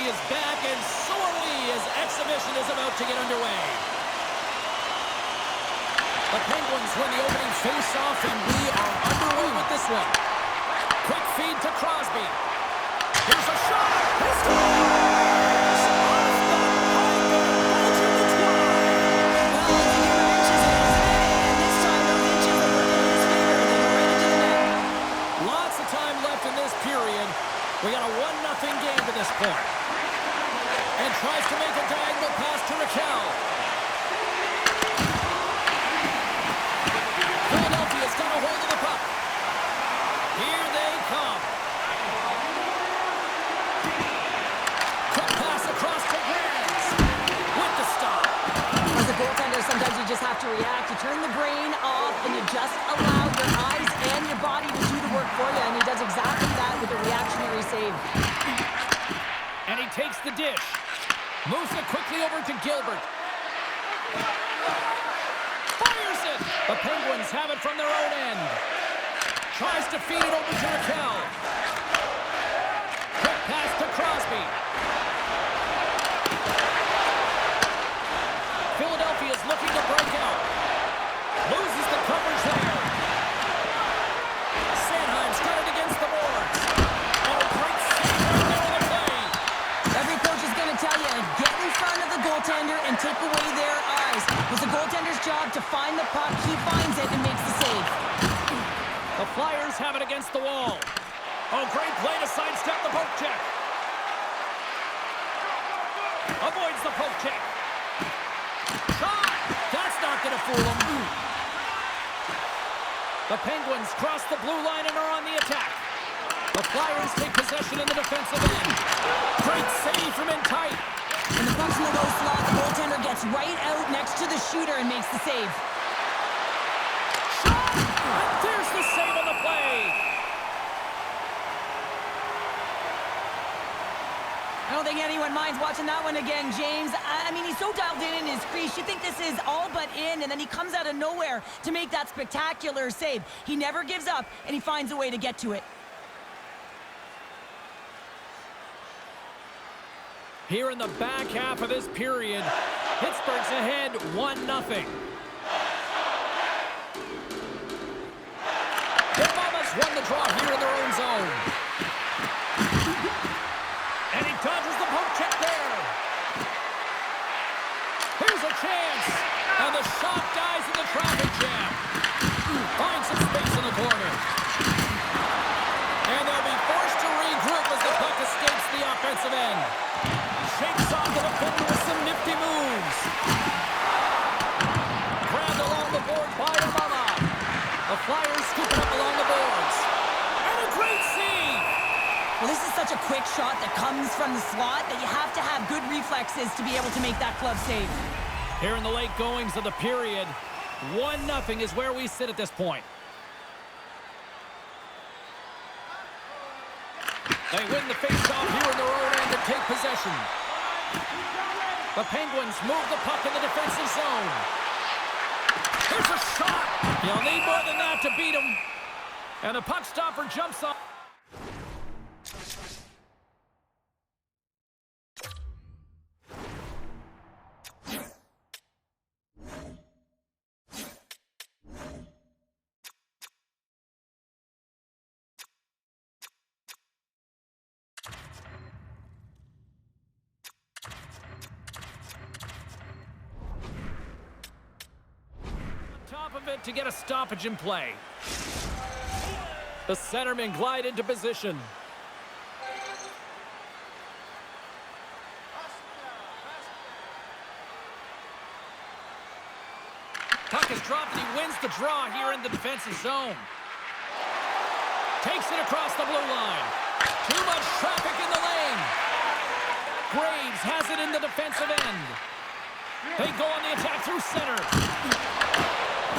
is back, and so are we as exhibition is about to get underway. The Penguins win the opening face-off, and we are underway with this one. Quick feed to Crosby. Here's a shot. He scores! Off the pipe and Belgium the try. Well, if you give him inches in his head, and this time those inches are working in his favor. They go right into the net. Lots of time left in this period. We got a 1-0 game to this point. And tries to make a diagonal pass to Raquel. Philadelphia's got a hold of the puck. Here they come. Quick pass across to Grants. With the stop. As a goaltender, sometimes you just have to react. You turn the brain off, and you just allow your eyes and your body to do the work for you, and he does exactly that with a reactionary save. And he takes the dish. Moves it quickly over to Gilbert. Fires it! The Penguins have it from their own end. Tries to feed it over to Raquel. Quick pass to Crosby. Philadelphia's looking to break out. Loses the coverage there. Sanheim's got it against the boards. Oh, great save right there on the play. Every coach is going to tell you, get in front of the goaltender and take away their eyes. It's the goaltender's job to find the puck. He finds it and makes the save. The Flyers have it against the wall. Oh, great play to sidestep the poke check. Avoids the poke check. Shot! That's not going to fool him. The Penguins cross the blue line and are on the attack. The Flyers take possession in the defensive end. Great save from in tight. When the puck's in the low slot, the goaltender gets right out next to the shooter and makes the save. Shot! And there's the save on the play. I don't think anyone minds watching that one again, James. I mean, he's so dialed in his crease. You think this is all but in, and then he comes out of nowhere to make that spectacular save. He never gives up, and he finds a way to get to it. Here in the back half of this period, Pittsburgh's ahead 1-0. They've almost won the draw here in their own zone. And he dodges the poke check there. Here's a chance. And the shot dies in the traffic jam. Finds some space in the corner. And they'll be forced to regroup as the puck escapes the offensive end. Shakes off the defender with some nifty moves. Grabbed along the board by Obama. The Flyers scooping up along the boards. And a great save. Well, this is such a quick shot that comes from the slot that you have to have good reflexes to be able to make that glove save. Here in the late goings of the period, 1-0 is where we sit at this point. They win the faceoff here in their own end to take possession. The Penguins move the puck in the defensive zone. Here's a shot. You'll need more than that to beat him. And the puck stopper jumps on. Top of it to get a stoppage in play. The centermen glide into position. Puck is dropped and he wins the draw here in the defensive zone. Takes it across the blue line. Too much traffic in the lane. Graves has it in the defensive end. They go on the attack through center.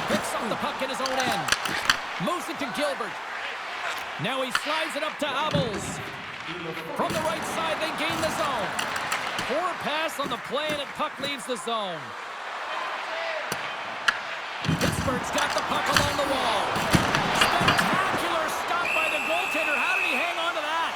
Picks up the puck in his own end. Moves it to Gilbert. Now he slides it up to Abels. From the right side, they gain the zone. Poor pass on the play, and puck leaves the zone. Pittsburgh's got the puck along the wall. Spectacular stop by the goaltender. How did he hang on to that?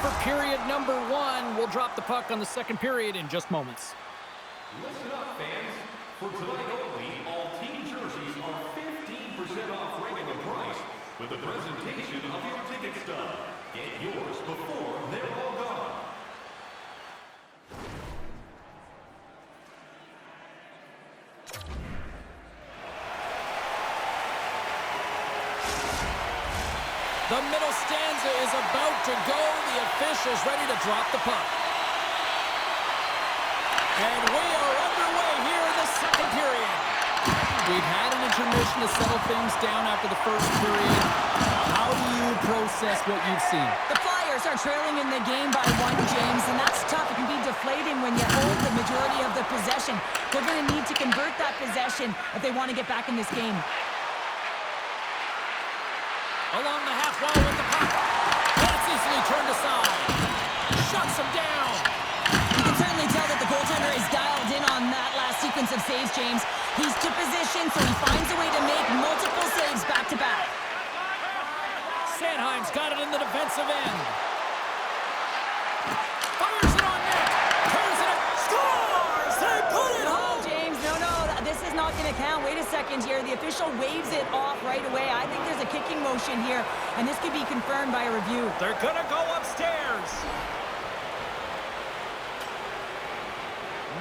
for period number 1. We'll drop the puck on the second period in just moments. Listen up, fans. For tonight only, all team jerseys are 15% off regular price with the presentation of your ticket stub. Get yours before they're all gone. The middle stanza is about to go. The officials ready to drop the puck. And we are underway here in the second period. We've had an intermission to settle things down after the first period. How do you process what you've seen? The Flyers are trailing in the game by 1, James, and that's tough. It can be deflating when you hold the majority of the possession. They're going to need to convert that possession if they want to get back in this game. Along the half wall with the puck. That's easily turned aside. Shuts him down. You can certainly tell that the goaltender is dialed in on that last sequence of saves, James. He's to position, so he finds a way to make multiple saves back-to-back. Sanheim's got it in the defensive end. Fires it on net. Turns it up. Scores! They put it home! James, no, this is not going to count. Wait a second here. The official waves it off right away. I think there's a kicking motion here, and this could be confirmed by a review. They're going to go upstairs.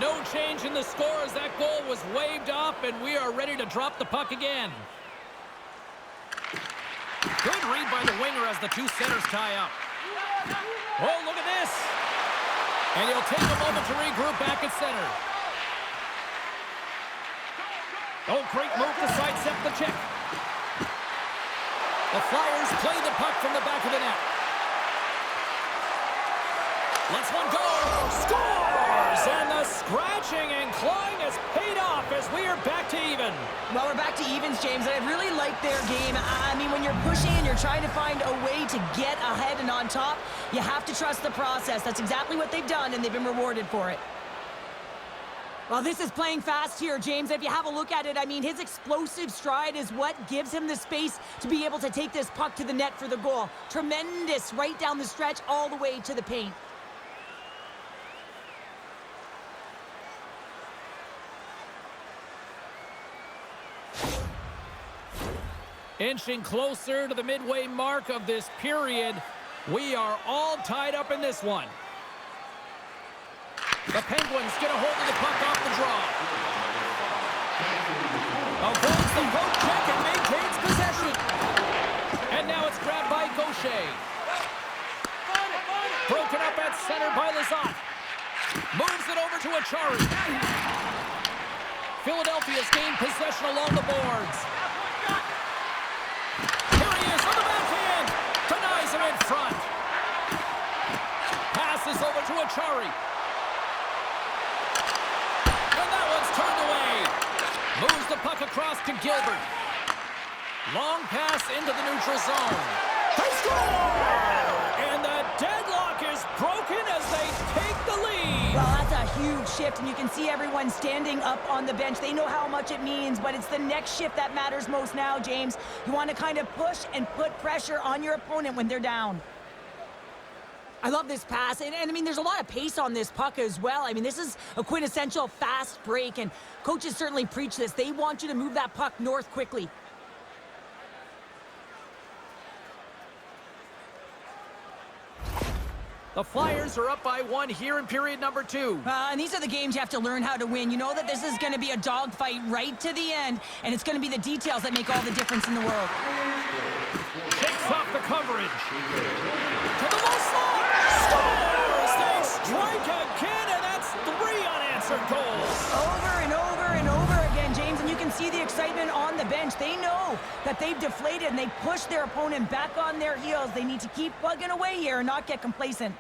No change in the score as that goal was waved off, and we are ready to drop the puck again. Good read by the winger as the two centers tie up. Oh, look at this. And he'll take a moment to regroup back at center. Oh, great move to sidestep the check. The Flyers play the puck from the back of the net. Lets one go. Scores! And the scratching and clawing has paid off as we are back to even. Well, we're back to evens, James. I really like their game. I mean, when you're pushing and you're trying to find a way to get ahead and on top, you have to trust the process. That's exactly what they've done, and they've been rewarded for it. Well, this is playing fast here, James. If you have a look at it, I mean, his explosive stride is what gives him the space to be able to take this puck to the net for the goal. Tremendous right down the stretch all the way to the paint. Inching closer to the midway mark of this period. We are all tied up in this one. The Penguins get a hold of the puck off the draw. Avoids the poke check and maintains possession. And now it's grabbed by Gaucher. Broken up at center by Lizotte. Moves it over to Achari. Philadelphia's gained possession along the boards. Here he is on the backhand. Denies him in front. Passes over to Achari. And that one's turned away. Moves the puck across to Gilbert. Long pass into the neutral zone. They score! And the deadlock is broken as they take the lead. Well, that's a huge shift, and you can see everyone standing up on the bench. They know how much it means, but it's the next shift that matters most now, James. You want to kind of push and put pressure on your opponent when they're down. I love this pass, and I mean, there's a lot of pace on this puck as well. I mean, this is a quintessential fast break, and coaches certainly preach this. They want you to move that puck north quickly. The Flyers are up by 1 here in period number 2. And these are the games you have to learn how to win. You know that this is going to be a dogfight right to the end, and it's going to be the details that make all the difference in the world. Takes off the coverage. To the low slot. Scores! They strike again, and that's 3 unanswered goals. Over and over and over again, James, and you can see the excitement on the bench. They know that they've deflated, and they push their opponent back on their heels. They need to keep plugging away here and not get complacent.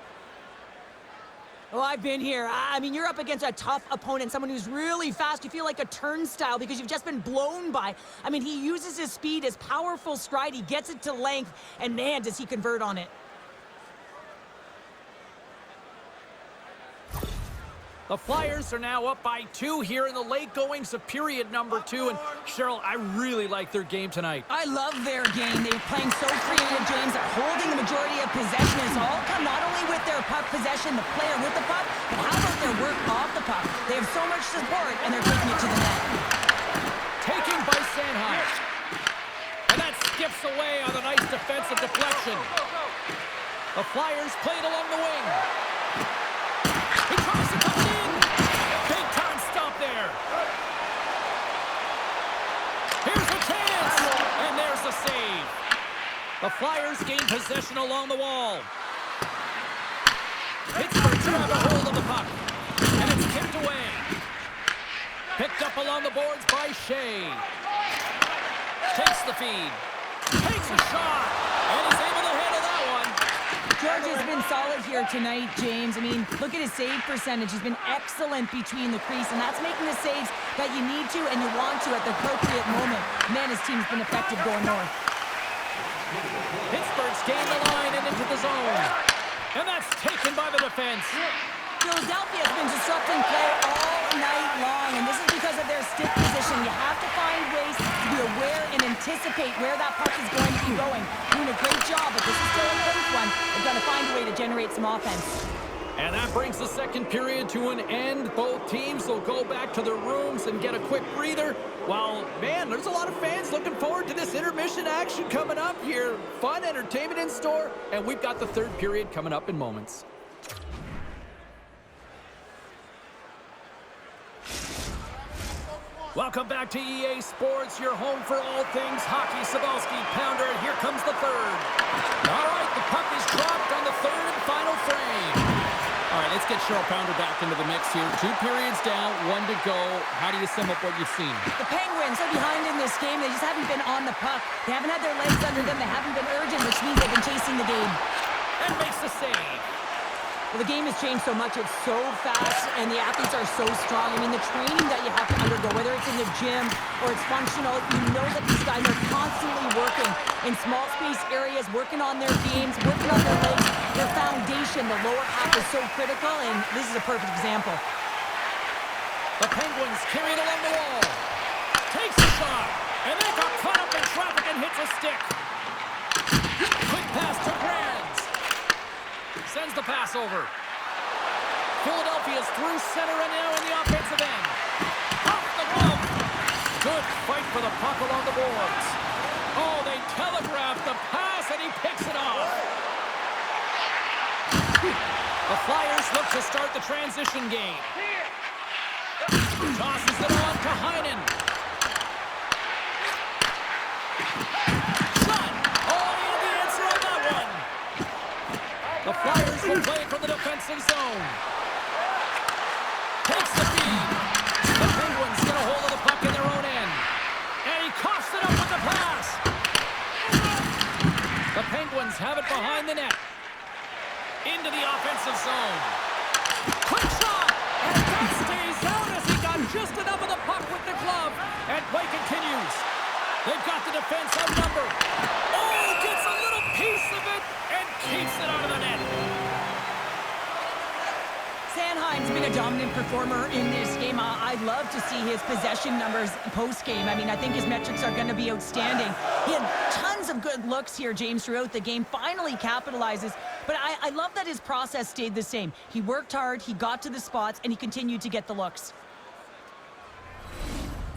Oh, I've been here. I mean, you're up against a tough opponent, someone who's really fast. You feel like a turnstile because you've just been blown by. I mean, he uses his speed, his powerful stride. He gets it to length, and man, does he convert on it. The Flyers are now up by 2 here in the late goings of period number 2. And Cheryl, I really like their game tonight. I love their game. They're playing so creative, James. They're holding the majority of possession. It's all come not only with their puck possession, the player with the puck, but how about their work off the puck? They have so much support, and they're taking it to the net. Taking by Sanheim. And that skips away on a nice defensive deflection. The Flyers play it along the wing. He tries to come in. Big time stop there. Here's a chance. And there's the save. The Flyers gain possession along the wall. Pittsburgh's grab a hold of the puck. And it's kicked away. Picked up along the boards by Shea. Takes the feed. Takes a shot. And he's able to handle that one. George has been solid here tonight, James. I mean, look at his save percentage. He's been excellent between the crease, and that's making the saves that you need to and you want to at the appropriate moment. Man, his team's been effective going north. Pittsburgh's gained the line and into the zone. And that's taken by the defense. Philadelphia has been disrupting play all night long, and this is because of their stick position. You have to find ways to be aware and anticipate where that puck is going to be going. Doing a great job, but this is still a close one. They've got to find a way to generate some offense. And that brings the second period to an end. Both teams will go back to their rooms and get a quick breather. Well, man, there's a lot of fans looking forward to this intermission action coming up here. Fun entertainment in store, and we've got the third period coming up in moments. Welcome back to EA Sports, your home for all things hockey. Cybulski, Pounder, and here comes the third. All right, the puck is dropped on the third and final frame. All right, let's get Cheryl Pounder back into the mix here. 2 periods down, 1 to go. How do you sum up what you've seen? The Penguins are behind in this game. They just haven't been on the puck. They haven't had their legs under them. They haven't been urgent, which means they've been chasing the game. And makes the save. Well, the game has changed so much. It's so fast, and the athletes are so strong. I mean, the training that you have to undergo, whether it's in the gym or it's functional, you know that these guys are constantly working in small space areas, working on their games, working on their legs. Their foundation, the lower half, is so critical, and this is a perfect example. The Penguins carry it along the wall. Takes a shot, and they got caught up in traffic and hits a stick. Quick pass to Brands. Sends the pass over. Philadelphia's through center and now in the offensive end. Off the glove. Good fight for the puck along the boards. Oh, they telegraphed the pass and he picks it off. The Flyers look to start the transition game. Tosses it on to Heinen. Shot. Oh, the answer on that one. The Flyers will play from the defensive zone. Takes the feed. The Penguins get a hold of the puck in their own end. And he coughs it up with the pass. The Penguins have it behind the net. Into the offensive zone. Quick shot. And that stays out as he got just enough of the puck with the glove. And play continues. They've got the defense outnumbered. Oh, gets a little piece of it and keeps it out of the net. Sanheim's been a dominant performer in this game. I'd love to see his possession numbers post-game. I mean, I think his metrics are going to be outstanding. He had tons of good looks here, James, throughout the game. Finally capitalizes. But I love that his process stayed the same. He worked hard, he got to the spots, and he continued to get the looks.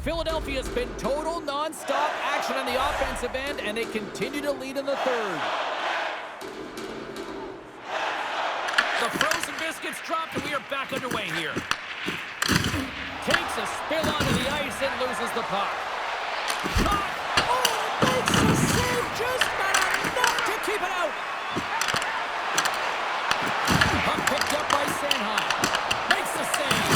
Philadelphia's been total non-stop action on the offensive end, and they continue to lead in the third. The frozen biscuits dropped, and we are back underway here. Takes a spill onto the ice and loses the puck. Shot! Oh, makes the save, just not enough to keep it out. Puck picked up by Sanheim. Makes the save.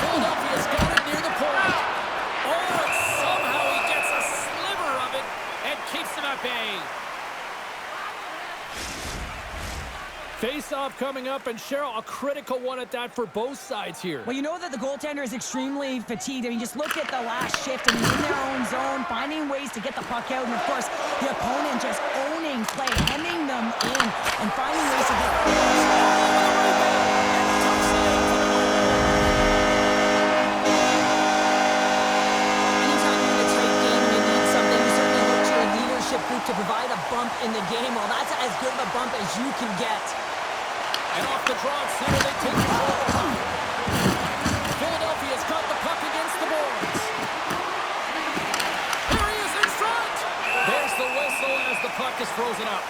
Philadelphia's got it near the point. Oh, and somehow he gets a sliver of it and keeps them at bay. Face-off coming up, and Cheryl, a critical one at that for both sides here. Well, you know that the goaltender is extremely fatigued. I mean, just look at the last shift. I mean, in their own zone, finding ways to get the puck out. And, of course, the opponent just owning play, hemming them in, and finding ways to get... group to provide a bump in the game. Well, that's as good of a bump as you can get. And off the draw center, they take control of the puck. Philadelphia's got the puck against the boards. Here he is in front. There's the whistle as the puck is frozen up.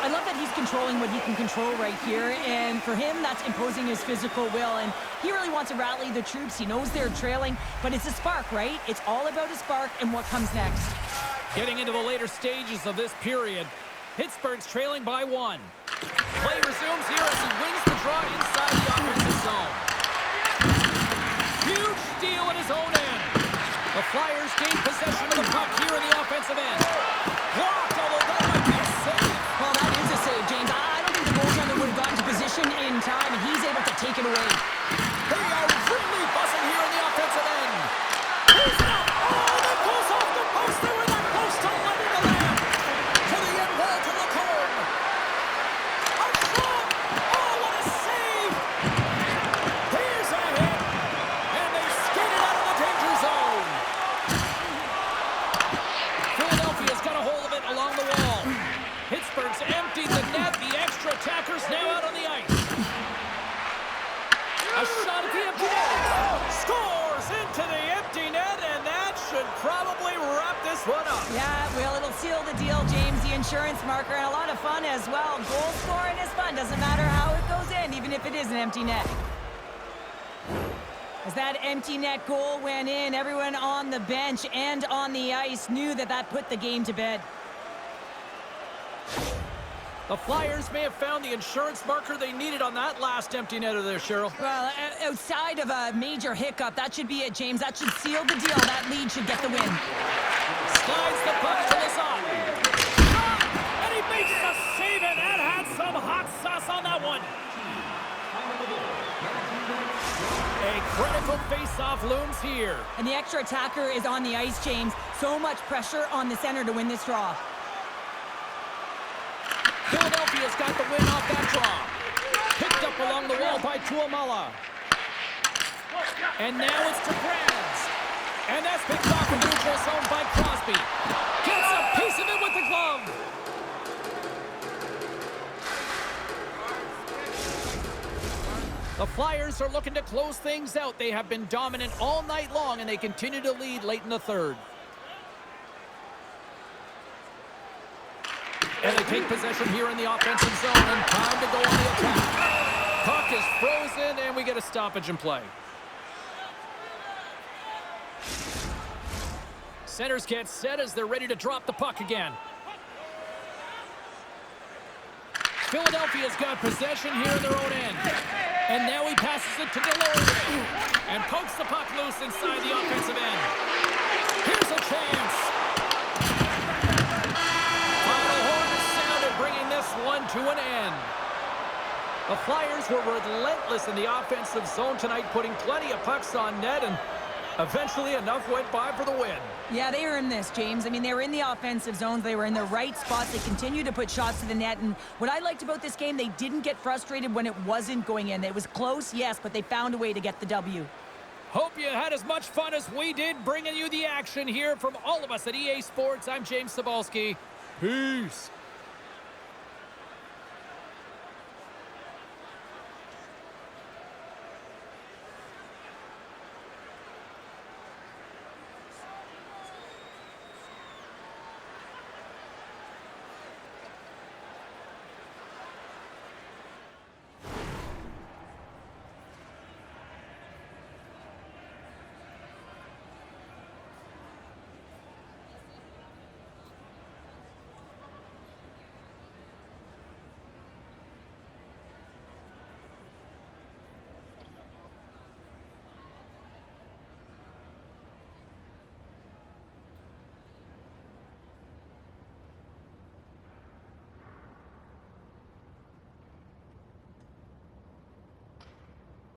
I love that he's controlling what he can control right here, and for him, that's imposing his physical will, and he really wants to rally the troops. He knows they're trailing, but it's a spark, right? It's all about a spark and what comes next. Getting into the later stages of this period, Pittsburgh's trailing by 1. Play resumes here as he wins the draw inside the offensive zone. Huge steal at his own end. The Flyers gain possession of the puck here in the offensive end. Blocked, although that might be a save. Well, that is a save, James. I don't think the goaltender would have gotten to position in time, and he's able to take it away. They are really buzzing here in the offensive end. He's up. Oh, that goes off the post. They were that close to letting the land. To the end wall to look home. A shot. Oh, what a save. Here's a hit. And they skated out of the danger zone. Philadelphia's got a hold of it along the wall. Pittsburgh's emptied the net. The extra attackers now out on the ice. A shot at the empty net. Scores into the empty net, and that should probably wrap this one up. Yeah, well, it'll seal the deal, James. The insurance marker, and a lot of fun as well. Goal scoring is fun. Doesn't matter how it goes in, even if it is an empty net. As that empty net goal went in, everyone on the bench and on the ice knew that that put the game to bed. The Flyers may have found the insurance marker they needed on that last empty netter there, Cheryl. Well, outside of a major hiccup, that should be it, James. That should seal the deal. That lead should get the win. Slides the puck to the side. Shot! And he makes the save, and that had some hot sauce on that one. A critical face-off looms here. And the extra attacker is on the ice, James. So much pressure on the center to win this draw. Philadelphia's got the win off that draw. Picked up along the wall by Tuomala. And now it's to Grabs. And that's picked off in the neutral zone by Crosby. Gets a piece of it with the glove. The Flyers are looking to close things out. They have been dominant all night long, and they continue to lead late in the third. And they take possession here in the offensive zone, and time to go on the attack. Puck is frozen, and we get a stoppage in play. Centers get set as they're ready to drop the puck again. Philadelphia's got possession here in their own end. And now he passes it to Delory and pokes the puck loose inside the offensive end. Here's a chance. Final horn is sounded, bringing this one to an end. The Flyers were relentless in the offensive zone tonight, putting plenty of pucks on net, and eventually enough went by for the win. Yeah, they earned this, James. I mean, they were in the offensive zones. They were in the right spots. They continued to put shots to the net. And what I liked about this game, they didn't get frustrated when it wasn't going in. It was close, yes, but they found a way to get the W. Hope you had as much fun as we did bringing you the action here from all of us at EA Sports. I'm James Cebulski. Peace.